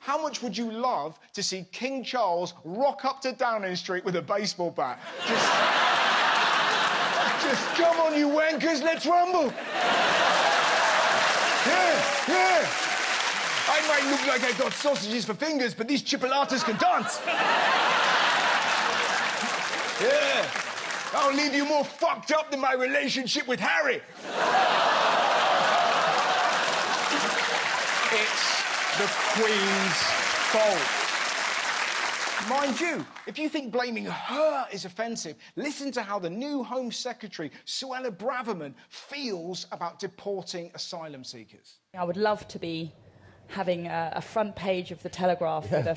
How much would you love to see King Charles rock up to Downing Street with a baseball bat? Just come on, you wankers, let's rumble. Yeah. I might look like I got sausages for fingers, but these chipolatas can dance. Yeah. I'll leave you more fucked up than my relationship with Harry. It's the Queen's fault. Mind you, if you think blaming her is offensive, listen to how the new Home Secretary, Suella Braverman, feels about deporting asylum seekers. I would love to be having a front page of the Telegraph with a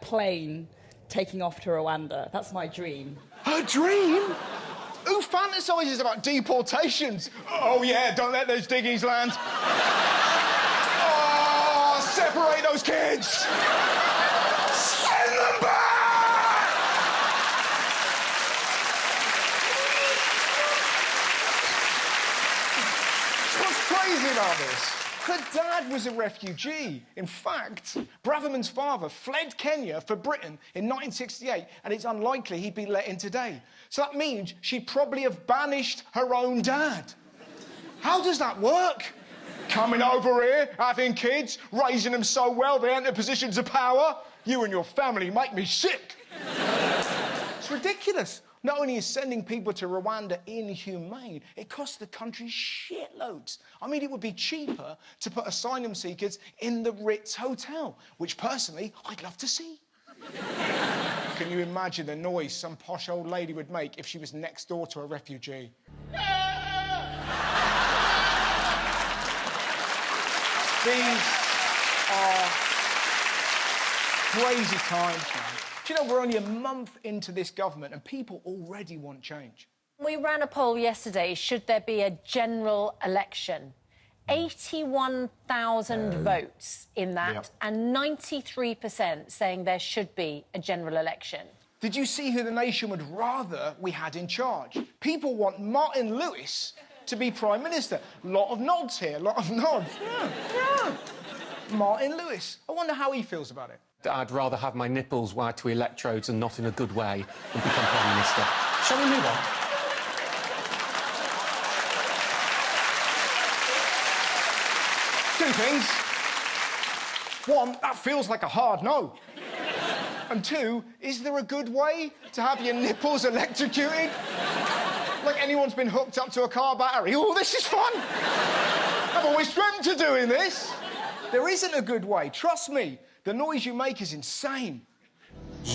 plane taking off to Rwanda. That's my dream. Her dream? Who fantasises about deportations? Oh, yeah, don't let those diggies land. Oh, separate those kids! Send them back! What's crazy about this? Her dad was a refugee. In fact, Braverman's father fled Kenya for Britain in 1968, and it's unlikely he'd be let in today. So that means she'd probably have banished her own dad. How does that work? Coming over here, having kids, raising them so well they enter positions of power? You and your family make me sick. It's ridiculous. Not only is sending people to Rwanda inhumane, it costs the country shitloads. I mean, it would be cheaper to put asylum seekers in the Ritz Hotel, which, personally, I'd love to see. Can you imagine the noise some posh old lady would make if she was next door to a refugee? These are crazy times, man. Do you know, we're only a month into this government and people already want change. We ran a poll yesterday, should there be a general election? 81,000 votes in that, and 93% saying there should be a general election. Did you see who the nation would rather we had in charge? People want Martin Lewis to be Prime Minister. Lot of nods here, lot of nods. Yeah. Martin Lewis. I wonder how he feels about it. I'd rather have my nipples wired to electrodes and not in a good way than become Prime Minister. Shall we move on? Two things. One, that feels like a hard no. And two, is there a good way to have your nipples electrocuted? Like anyone's been hooked up to a car battery. Oh, this is fun! I've always dreamt of doing this. There isn't a good way, trust me. The noise you make is insane. My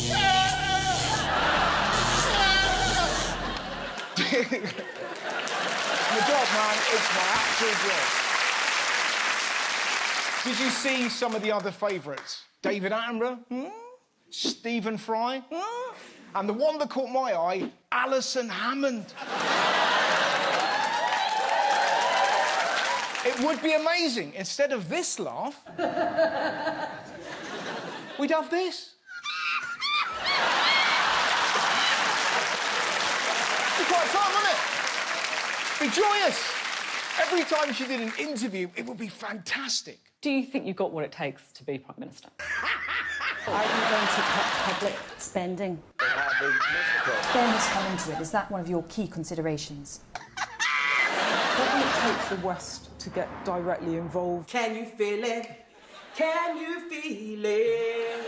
job, man, it's my actual job. Did you see some of the other favourites? David Attenborough? Stephen Fry? And the one that caught my eye, Alison Hammond. It would be amazing. Instead of this laugh, we'd have this. It'd be quite fun, wouldn't it? Be joyous. Every time she did an interview, it would be fantastic. Do you think you've got what it takes to be Prime Minister? Are you going to cut public spending? Fairness come into it. Is that one of your key considerations? What will it take for the West to get directly involved? Can you feel it? Can you feel it?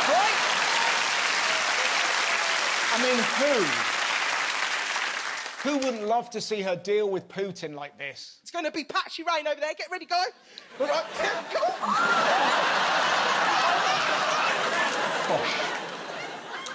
Right? I mean, who wouldn't love to see her deal with Putin like this? It's going to be patchy rain over there. Get ready, guy. All right, come on.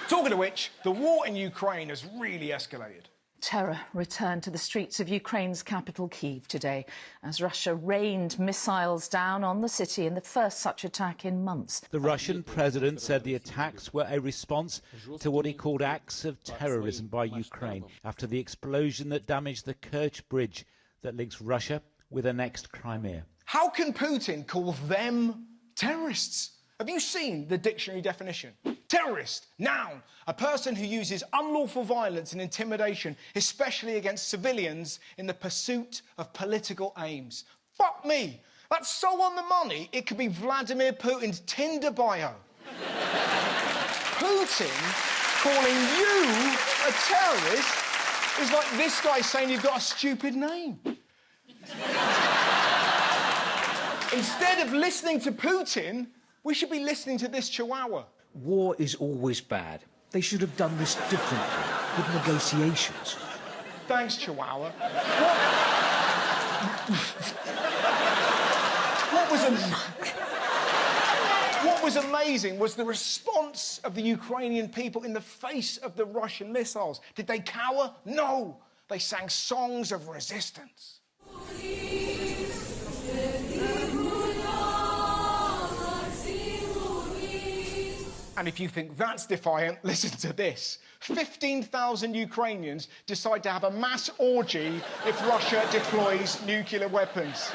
Talking of which, the war in Ukraine has really escalated. Terror returned to the streets of Ukraine's capital, Kyiv, today, as Russia rained missiles down on the city in the first such attack in months. The Russian president said the attacks were a response to what he called acts of terrorism by Ukraine after the explosion that damaged the Kerch bridge that links Russia with the next Crimea. How can Putin call them terrorists? Have you seen the dictionary definition? Terrorist, noun, a person who uses unlawful violence and intimidation, especially against civilians, in the pursuit of political aims. Fuck me! That's so on the money, it could be Vladimir Putin's Tinder bio. Putin calling you a terrorist is like this guy saying you've got a stupid name. Instead of listening to Putin, we should be listening to this chihuahua. War is always bad. They should have done this differently, with negotiations. Thanks, chihuahua. What was amazing was the response of the Ukrainian people in the face of the Russian missiles. Did they cower? No. They sang songs of resistance. And if you think that's defiant, listen to this. 15,000 Ukrainians decide to have a mass orgy if Russia deploys nuclear weapons.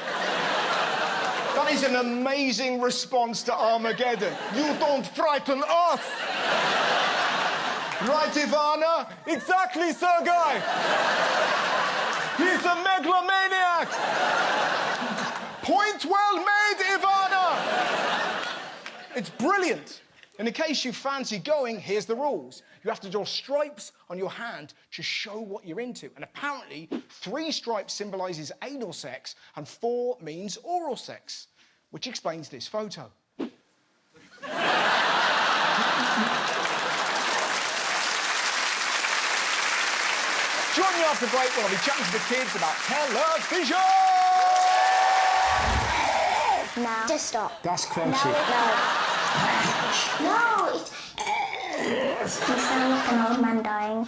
That is an amazing response to Armageddon. You don't frighten us! Right, Ivana? Exactly, Sergei! He's a megalomaniac! Point well made, Ivana! It's brilliant. And in case you fancy going, here's the rules. You have to draw stripes on your hand to show what you're into. And apparently, 3 stripes symbolises anal sex and 4 means oral sex, which explains this photo. Join me after break when I'll be chatting to the kids about television! No. Just stop. That's crunchy. No, you sound like an old man dying.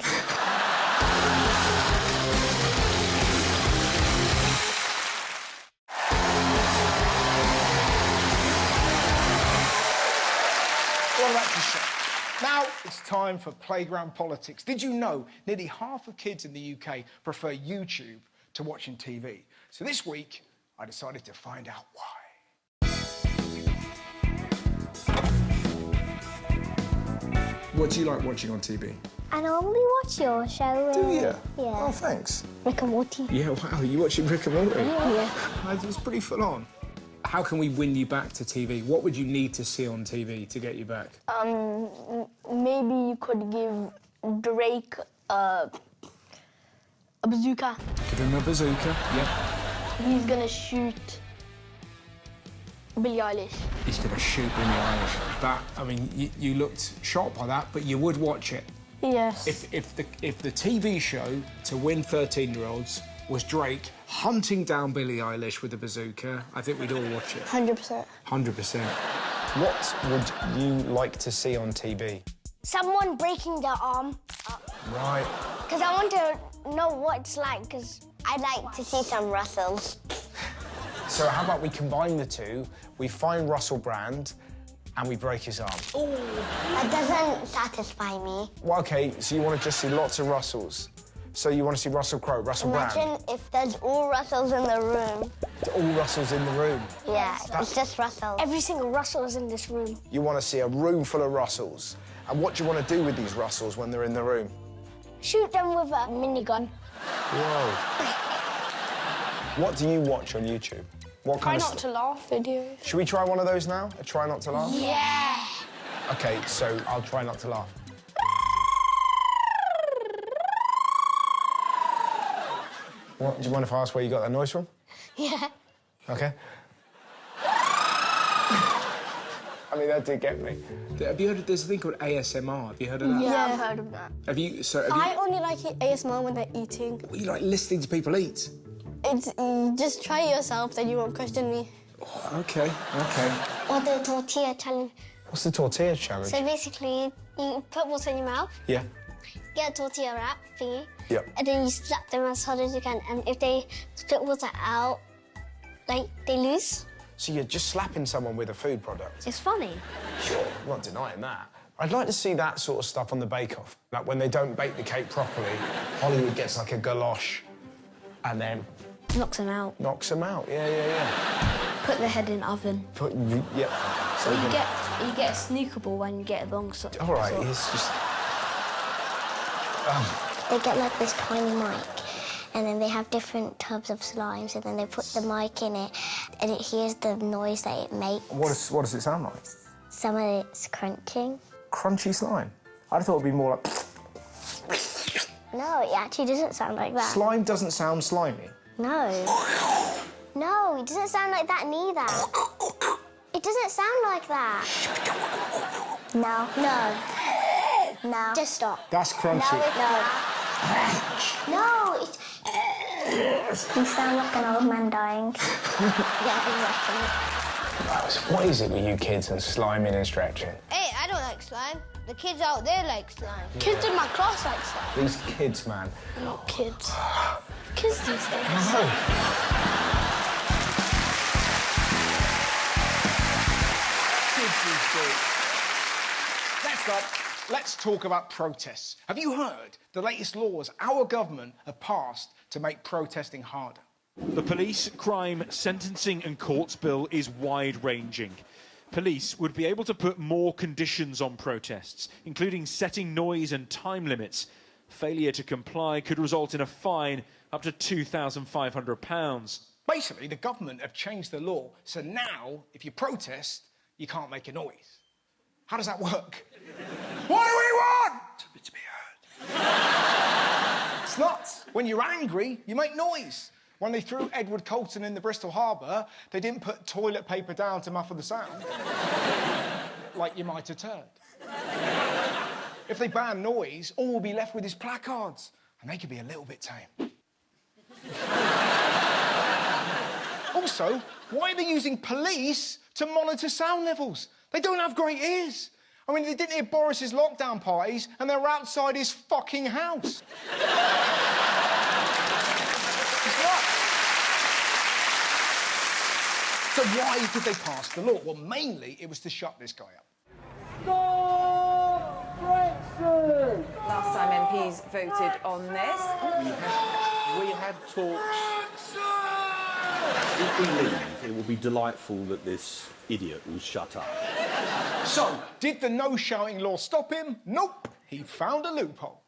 Well, that's a shame. Now it's time for playground politics. Did you know nearly half of kids in the UK prefer YouTube to watching TV? So this week, I decided to find out why. What do you like watching on TV? I normally watch your show. Do you? Yeah. Oh, thanks. Rick and Morty. Yeah, wow, you watching Rick and Morty? Yeah. It's pretty full on. How can we win you back to TV? What would you need to see on TV to get you back? Maybe you could give Drake a bazooka. Give him a bazooka, yeah. He's gonna shoot Billie Eilish. He's going to shoot Billie Eilish. That, I mean, you looked shocked by that, but you would watch it. Yes. If the TV show to win 13-year-olds was Drake hunting down Billie Eilish with a bazooka, I think we'd all watch it. 100%. 100%. What would you like to see on TV? Someone breaking their arm. Right. Because I want to know what it's like, because I'd like to see some Russells. So how about we combine the two, we find Russell Brand, and we break his arm? Ooh. That doesn't satisfy me. Well, OK, so you want to just see lots of Russells. So you want to see Russell Crowe, Russell Brand? Imagine if there's all Russells in the room. All Russells in the room? Yeah, it's just Russell. Every single Russell is in this room. You want to see a room full of Russells. And what do you want to do with these Russells when they're in the room? Shoot them with a minigun. Whoa. What do you watch on YouTube? What Try kind not to laugh videos. Should we try one of those now? A try not to laugh? Yeah. OK, so I'll try not to laugh. What, do you mind if I ask where you got that noise from? Yeah. OK. I mean, that did get me. Have you heard of this thing called ASMR? Have you heard of that? Yeah, I've heard of that. I only like ASMR when they're eating. You like listening to people eat? It's just try it yourself, then you won't question me. Oh, OK. Or the tortilla challenge. What's the tortilla challenge? So basically, you put water in your mouth, Yeah. get a tortilla wrap thingy, Yep. and then you slap them as hard as you can. And if they spit water out, like, they lose. So you're just slapping someone with a food product? It's funny. Sure, I'm not denying that. I'd like to see that sort of stuff on the Bake Off. Like when they don't bake the cake properly, Hollywood gets like a galoche and then... Knocks them out. Knocks them out, yeah. Put the head in the oven. Yep. So you get a snooker ball when you get a long sort. All right, it's just... They get like this tiny mic, and then they have different tubs of slimes, and then they put the mic in it, and it hears the noise that it makes. What does it sound like? Some of it's crunching. Crunchy slime? I'd have thought it'd be more like... No, it actually doesn't sound like that. Slime doesn't sound slimy. No. No, it doesn't sound like that neither. It doesn't sound like that. No. No. No. Just stop. That's crunchy. No, it's... You sound like an old man dying. Yeah, exactly. What is it with you kids and sliming and stretching? Hey, I don't like slime. The kids out there like slime. Kids in my class like slime. These kids, man. Not kids. Kids these days. Next up, let's talk about protests. Have you heard the latest laws our government have passed to make protesting harder? The police, crime, sentencing and courts bill is wide-ranging. Police would be able to put more conditions on protests, including setting noise and time limits. Failure to comply could result in a fine up to £2,500. Basically, the government have changed the law, so now, if you protest, you can't make a noise. How does that work? What do we want? To be heard. It's nuts. When you're angry, you make noise. When they threw Edward Colton in the Bristol Harbour, they didn't put toilet paper down to muffle the sound. Like you might have heard. If they ban noise, all we'll be left with is placards, and they could be a little bit tame. Also, why are they using police to monitor sound levels? They don't have great ears. I mean, they didn't hear Boris's lockdown parties, and they're outside his fucking house. So why did they pass the law? Well, mainly it was to shut this guy up. Last time MPs voted on this. We had talks. If we leave, it will be delightful that this idiot will shut up. So, did the no-shouting law stop him? Nope. He found a loophole.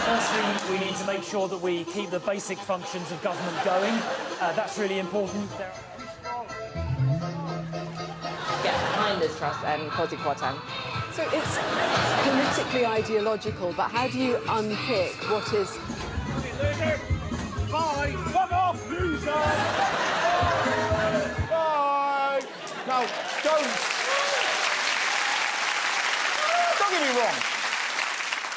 Firstly, we need to make sure that we keep the basic functions of government going. That's really important. Get behind Liz Truss and Kwasi Kwarteng. So it's politically ideological, but how do you unpick what is... Loser! Bye! Fuck off, loser! Bye! Now, don't get me wrong.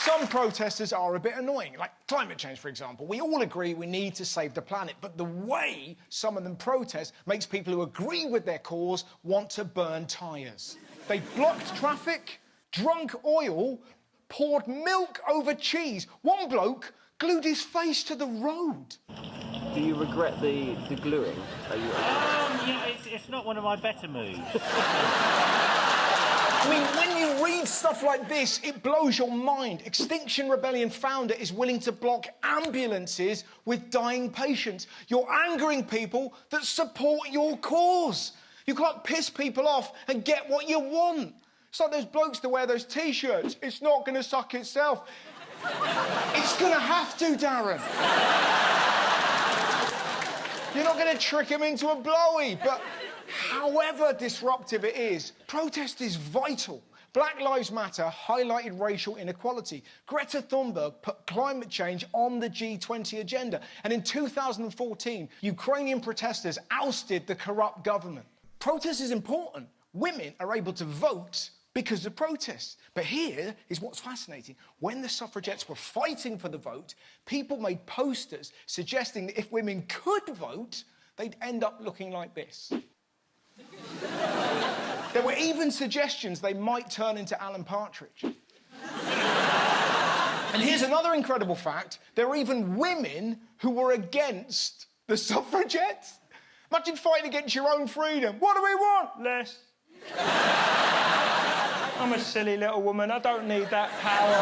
Some protesters are a bit annoying, like climate change, for example. We all agree we need to save the planet, but the way some of them protest makes people who agree with their cause want to burn tyres. They blocked traffic, drunk oil, poured milk over cheese. One bloke glued his face to the road. Do you regret the gluing? Yeah, it's not one of my better moves. I mean, when you read stuff like this, it blows your mind. Extinction Rebellion founder is willing to block ambulances with dying patients. You're angering people that support your cause. You can't piss people off and get what you want. It's like those blokes that wear those T-shirts. It's not going to suck itself. It's going to have to, Darren. You're not going to trick him into a blowy, but however disruptive it is, protest is vital. Black Lives Matter highlighted racial inequality. Greta Thunberg put climate change on the G20 agenda. And in 2014, Ukrainian protesters ousted the corrupt government. Protest is important. Women are able to vote because of protests. But here is what's fascinating. When the suffragettes were fighting for the vote, people made posters suggesting that if women could vote, they'd end up looking like this. There were even suggestions they might turn into Alan Partridge. And here's another incredible fact. There are even women who were against the suffragettes. Imagine fighting against your own freedom. What do we want? Less. I'm a silly little woman. I don't need that power.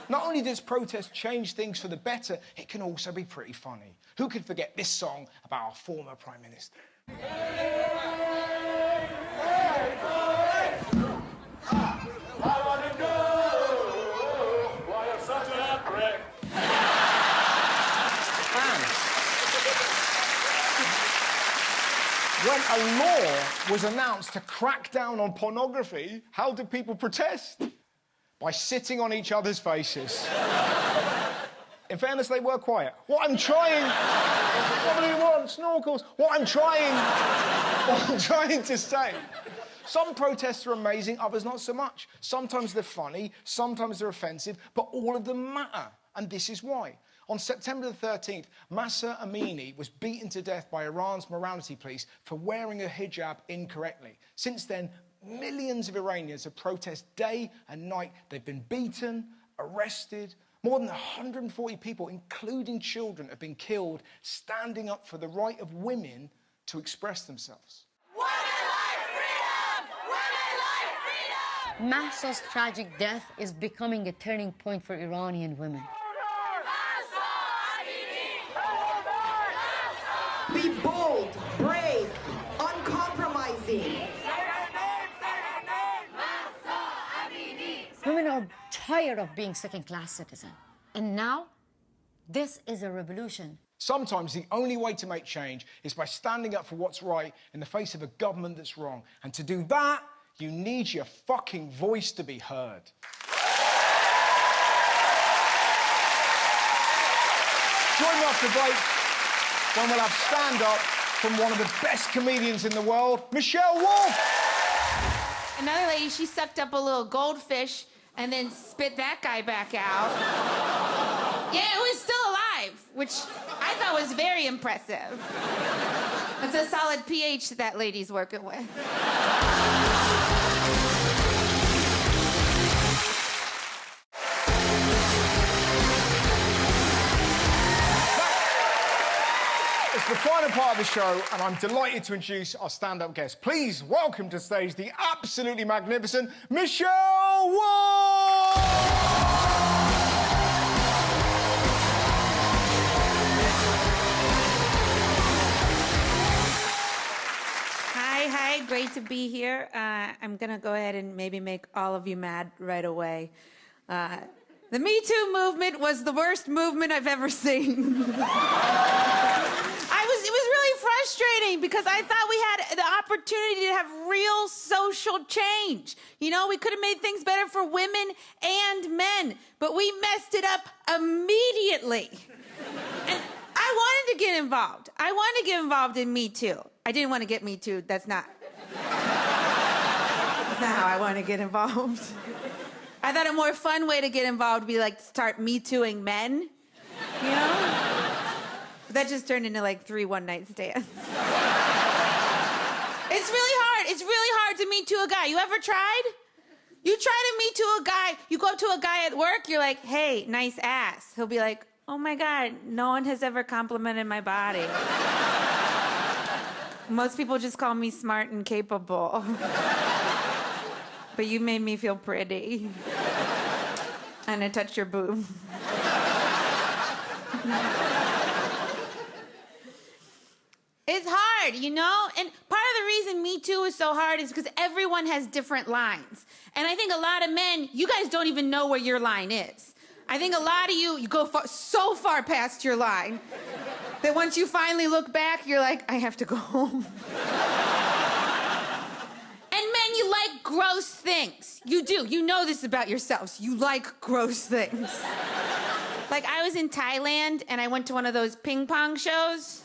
Not only does protest change things for the better, it can also be pretty funny. Who could forget this song about our former Prime Minister? When law was announced to crack down on pornography, how did people protest? By sitting on each other's faces. In fairness, they were quiet. What I'm trying... What do you want? Snorkels. What I'm trying to say... Some protests are amazing, others not so much. Sometimes they're funny, sometimes they're offensive, but all of them matter. And this is why. On September the 13th, Mahsa Amini was beaten to death by Iran's morality police for wearing a hijab incorrectly. Since then, millions of Iranians have protested day and night. They've been beaten, arrested. More than 140 people, including children, have been killed standing up for the right of women to express themselves. Mahsa's tragic death is becoming a turning point for Iranian women. Be bold, brave, uncompromising. Women are tired of being second-class citizens. And now, this is a revolution. Sometimes the only way to make change is by standing up for what's right in the face of a government that's wrong. And to do that, you need your fucking voice to be heard. Join me after the break when we'll have stand-up from one of the best comedians in the world, Michelle Wolf. Another lady, she sucked up a little goldfish and then spit that guy back out. Yeah, it was still alive, which I thought was very impressive. It's a solid pH that lady's working with. It's the final part of the show, and I'm delighted to introduce our stand-up guest. Please welcome to stage the absolutely magnificent Michelle Wolf! Hi, great to be here. I'm gonna go ahead and maybe make all of you mad right away. The Me Too movement was the worst movement I've ever seen. It was really frustrating because I thought we had the opportunity to have real social change. You know, we could have made things better for women and men, but we messed it up immediately. And I wanted to get involved. I wanted to get involved in Me Too. I didn't want to get Me Too. That's not how I want to get involved. I thought a more fun way to get involved would be like start Me Tooing men, you know? But that just turned into like 3 one-night stands. It's really hard. It's really hard to Me Too a guy. You ever tried? You try to Me Too a guy. You go up to a guy at work, you're like, hey, nice ass. He'll be like, oh my God, no one has ever complimented my body. Most people just call me smart and capable. But you made me feel pretty. And I touched your boob. It's hard, you know? And part of the reason Me Too is so hard is because everyone has different lines. And I think a lot of men, you guys don't even know where your line is. I think a lot of you go so far past your line that once you finally look back, you're like, I have to go home. And men, you like gross things. You do. You know this about yourselves. You like gross things. Like, I was in Thailand, and I went to one of those ping pong shows.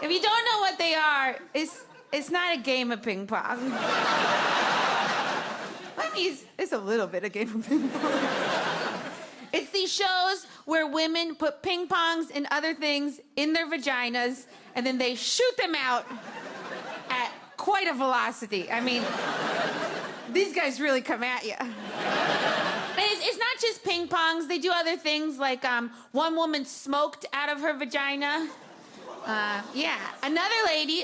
If you don't know what they are, it's not a game of ping pong. I mean, it's a little bit a game of ping pong. It's these shows where women put ping pongs and other things in their vaginas, and then they shoot them out at quite a velocity. I mean, these guys really come at you. And it's not just ping pongs. They do other things like one woman smoked out of her vagina. Yeah. Another lady,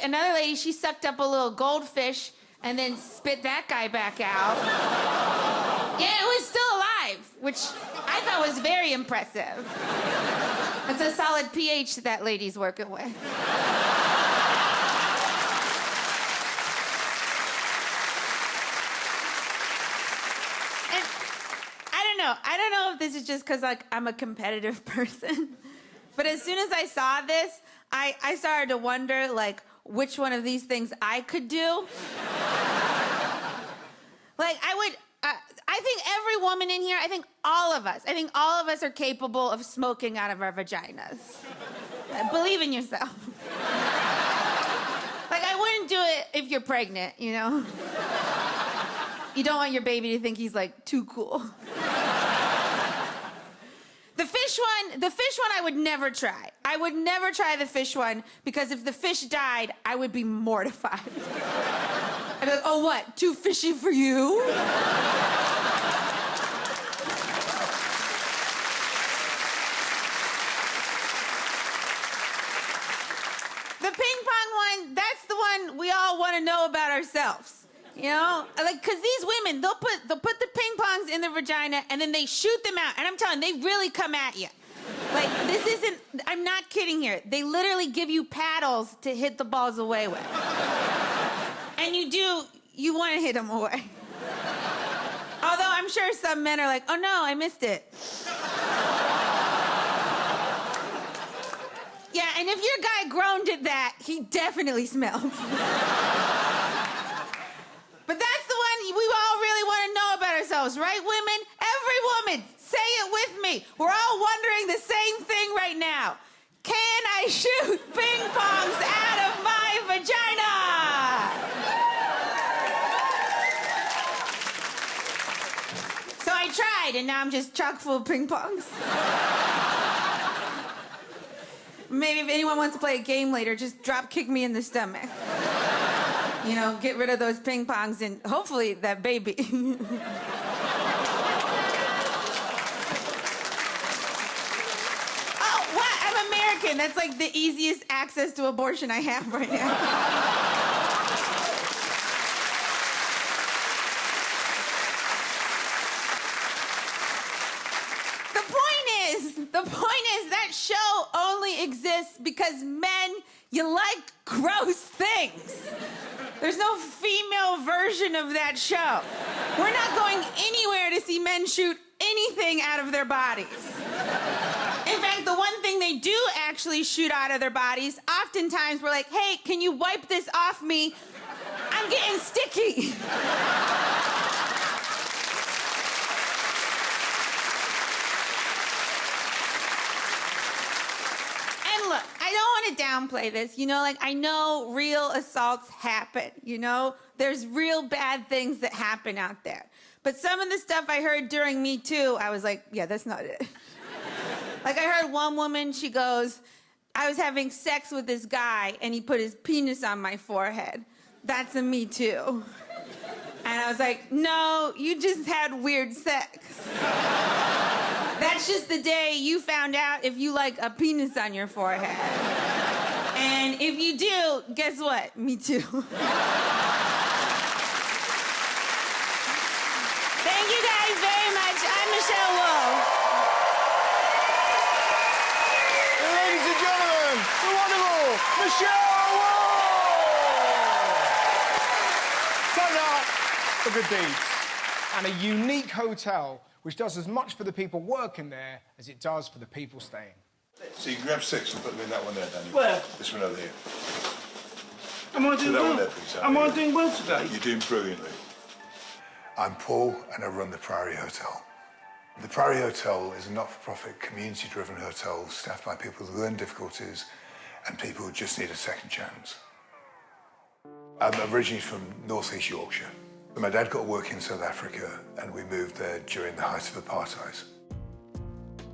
she sucked up a little goldfish and then spit that guy back out. Yeah, it was still alive, which I thought was very impressive. It's a solid pH that lady's working with. And I don't know if this is just because like I'm a competitive person, but as soon as I saw this, I started to wonder, like, which one of these things I could do. Like, I think every woman in here, I think all of us are capable of smoking out of our vaginas. Believe in yourself. Like, I wouldn't do it if you're pregnant, you know? You don't want your baby to think he's, like, too cool. The fish one I would never try. I would never try the fish one because if the fish died, I would be mortified. I'd be like, oh, what? Too fishy for you? The ping pong one, that's the one we all want to know about ourselves. You know, like, because these women, they'll put the ping pongs in their vagina and then they shoot them out. And I'm telling you, they really come at you. Like, this isn't, I'm not kidding here. They literally give you paddles to hit the balls away with. And you want to hit them away. Although I'm sure some men are like, oh no, I missed it. Yeah, and if your guy groaned at that, he definitely smelled. But that's the one we all really want to know about ourselves, right, women? Every woman, say it with me. We're all wondering the same thing right now. Can I shoot ping pongs out of my vagina? So I tried, and now I'm just chock full of ping pongs. Maybe if anyone wants to play a game later, just drop kick me in the stomach. You know, get rid of those ping pongs and hopefully that baby. Oh, what? I'm American. That's like the easiest access to abortion I have right now. The point is that show only exists because men, you like gross things. There's no female version of that show. We're not going anywhere to see men shoot anything out of their bodies. In fact, the one thing they do actually shoot out of their bodies, oftentimes we're like, hey, can you wipe this off me? I'm getting sticky. Look, I don't want to downplay this, you know, like, I know real assaults happen, you know? There's real bad things that happen out there. But some of the stuff I heard during Me Too, I was like, yeah, that's not it. Like, I heard one woman, she goes, I was having sex with this guy, and he put his penis on my forehead. That's a Me Too. And I was like, no, you just had weird sex. That's just the day you found out if you like a penis on your forehead. And if you do, guess what? Me too. Thank you guys very much. I'm Michelle Wolf. Ladies and gentlemen, the wonderful Michelle Wolf! Time now for good deeds. And a unique hotel which does as much for the people working there as it does for the people staying. So you can grab 6 and put them in that one there, Daniel. Where? This one over here. Am I doing well? There, please, Am I doing well today? You're doing brilliantly. I'm Paul and I run the Priory Hotel. The Priory Hotel is a not-for-profit, community-driven hotel staffed by people with learning difficulties and people who just need a second chance. I'm originally from North East Yorkshire. My dad got work in South Africa and we moved there during the height of apartheid.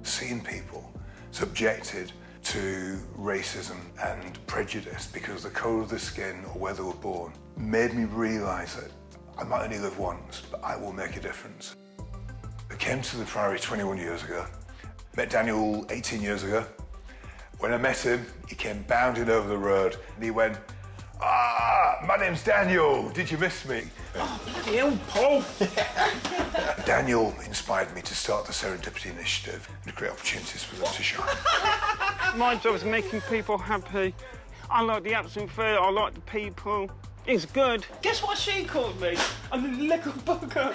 Seeing people subjected to racism and prejudice because of the colour of their skin or where they were born made me realise that I might only live once, but I will make a difference. I came to the Priory 21 years ago, met Daniel 18 years ago. When I met him, he came bounding over the road and he went, my name's Daniel, did you miss me? Oh, bloody hell, Paul! Daniel inspired me to start the Serendipity Initiative and to create opportunities for them to shine. My job is making people happy. I like the atmosphere, I like the people. It's good. Guess what she called me? A little bugger.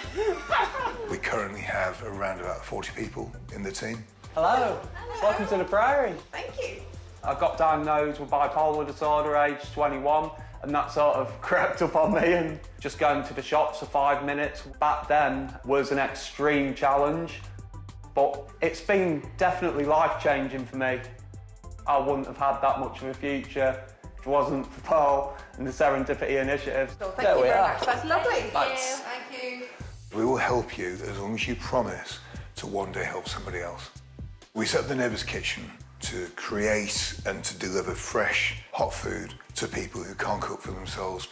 We currently have around about 40 people in the team. Hello. Welcome to the Priory. Thank you. I got diagnosed with bipolar disorder aged 21, and that sort of crept up on me, and just going to the shops for 5 minutes back then was an extreme challenge. But it's been definitely life-changing for me. I wouldn't have had that much of a future if it wasn't for Paul and the Serendipity Initiative. So thank you very much. That's lovely. Thanks. Thank you. We will help you as long as you promise to one day help somebody else. We set up the Neighbours Kitchen to create and to deliver fresh, hot food to people who can't cook for themselves.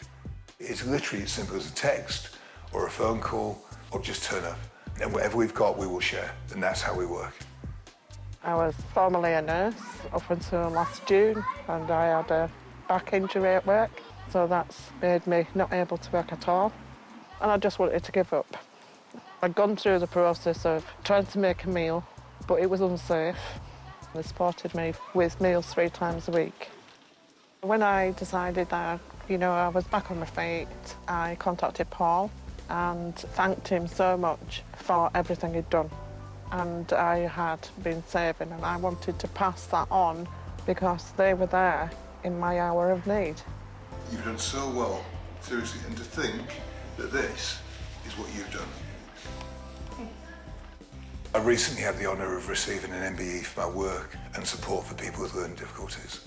It's literally as simple as a text or a phone call or just turn up. And whatever we've got, we will share. And that's how we work. I was formerly a nurse up until last June, and I had a back injury at work, so that's made me not able to work at all. And I just wanted to give up. I'd gone through the process of trying to make a meal, but it was unsafe. They supported me with meals 3 times a week. When I decided that, I was back on my feet, I contacted Paul and thanked him so much for everything he'd done. And I had been saving, and I wanted to pass that on because they were there in my hour of need. You've done so well, seriously, and to think that this is what you've done. I recently had the honour of receiving an MBE for my work and support for people with learning difficulties.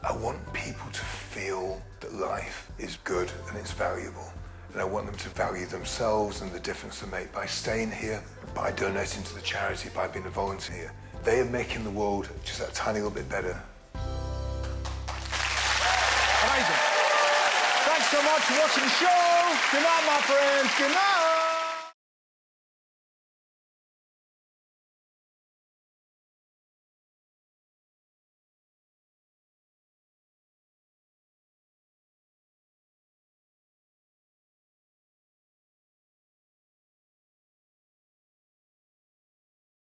I want people to feel that life is good and it's valuable. And I want them to value themselves and the difference they make by staying here, by donating to the charity, by being a volunteer. They are making the world just that tiny little bit better. Amazing. Thanks so much for watching the show. Good night, my friends. Good night.